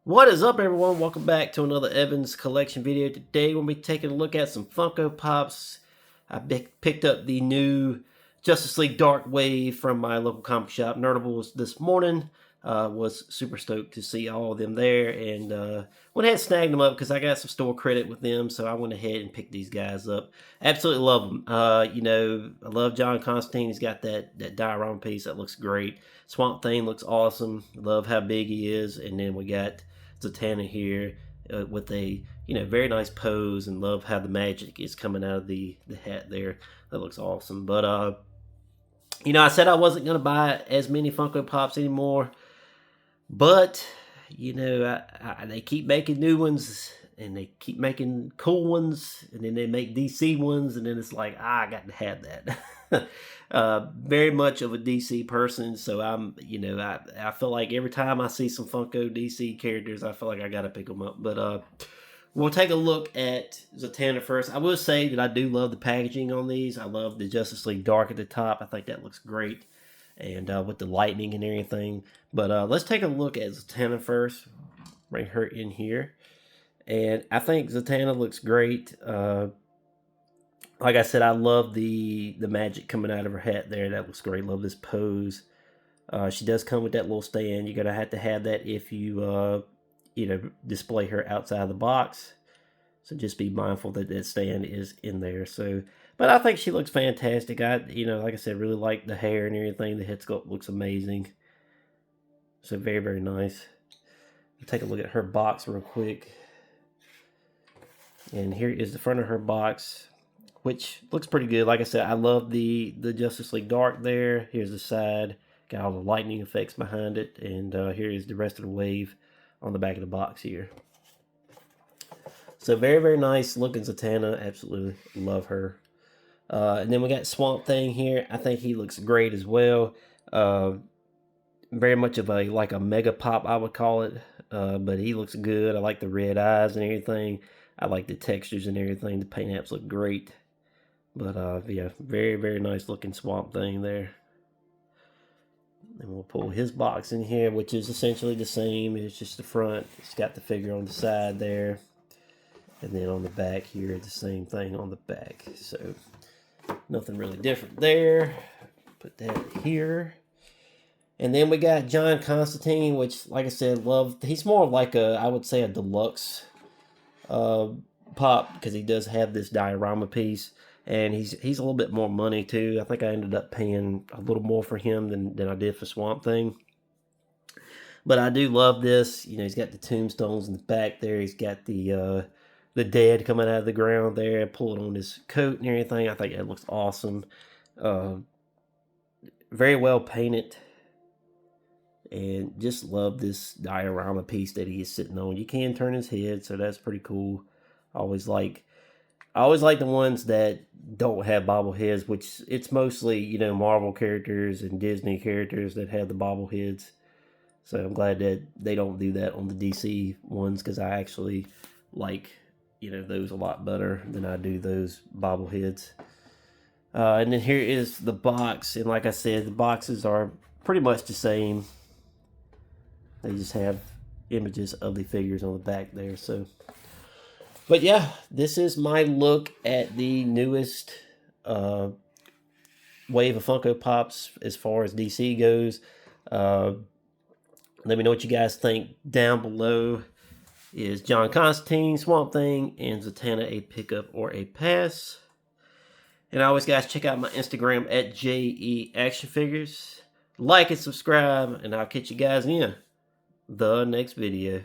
What is up, everyone? Welcome back to another Evans collection video. Today we'll be taking a look at some Funko Pops. I picked up the new Justice League Dark Wave from my local comic shop, Nerdables, this morning. Was super stoked to see all of them there, and went ahead and snagged them up because I got some store credit with them, so I went ahead and picked these guys up. Absolutely love them. I love John Constantine. He's got that diorama piece that looks great. Swamp Thing looks awesome. Love how big he is, and then we got Zatanna here with a very nice pose, and love how the magic is coming out of the hat there. That looks awesome. But I said I wasn't gonna buy as many Funko Pops anymore, but they keep making new ones, and they keep making cool ones, and then they make DC ones, and then it's like, I got to have that. Very much of a DC person, so I feel like every time I see some Funko DC characters, I feel like I gotta pick them up. But we'll take a look at Zatanna first. I will say that I do love the packaging on these. I love the Justice League Dark at the top. I think that looks great, and with the lightning and everything. But let's take a look at Zatanna first. Bring her in here, and I think Zatanna looks great. Like I said, I love the magic coming out of her hat there. That looks great. Love this pose. She does come with that little stand. You're gonna have to have that if you display her outside the box. So just be mindful that that stand is in there. So, but I think she looks fantastic. Like I said, really like the hair and everything. The head sculpt looks amazing. So very, very nice. We'll take a look at her box real quick. And here is the front of her box, which looks pretty good. Like I said, I love the Justice League Dark there. Here's the side. Got all the lightning effects behind it. And here is the rest of the wave on the back of the box here. So very, very nice looking Zatanna. Absolutely love her. And then we got Swamp Thing here. I think he looks great as well. Very much of a mega pop, I would call it. But he looks good. I like the red eyes and everything. I like the textures and everything. The paint apps look great. But yeah, very, very nice looking Swamp Thing there. And we'll pull his box in here, which is essentially the same. It's just the front. It's got the figure on the side there. And then on the back here, the same thing on the back. So nothing really different there. Put that here. And then we got John Constantine, which, like I said, he's more like I would say a deluxe pop, because he does have this diorama piece. And he's a little bit more money too. I think I ended up paying a little more for him than I did for Swamp Thing. But I do love this. He's got the tombstones in the back there. He's got the dead coming out of the ground there, pulling on his coat and everything. I think that looks awesome. Very well painted. And just love this diorama piece that he is sitting on. You can turn his head, so that's pretty cool. I always like the ones that don't have bobbleheads, which it's mostly, Marvel characters and Disney characters that have the bobbleheads. So I'm glad that they don't do that on the DC ones, because I actually like, those a lot better than I do those bobbleheads. And then here is the box. And like I said, the boxes are pretty much the same. They just have images of the figures on the back there. So, but yeah, this is my look at the newest wave of Funko Pops as far as DC goes. Let me know what you guys think down below. Is John Constantine, Swamp Thing, and Zatanna a pickup or a pass? And always, guys, check out my Instagram at JEActionFigures. Like and subscribe, and I'll catch you guys in the next video.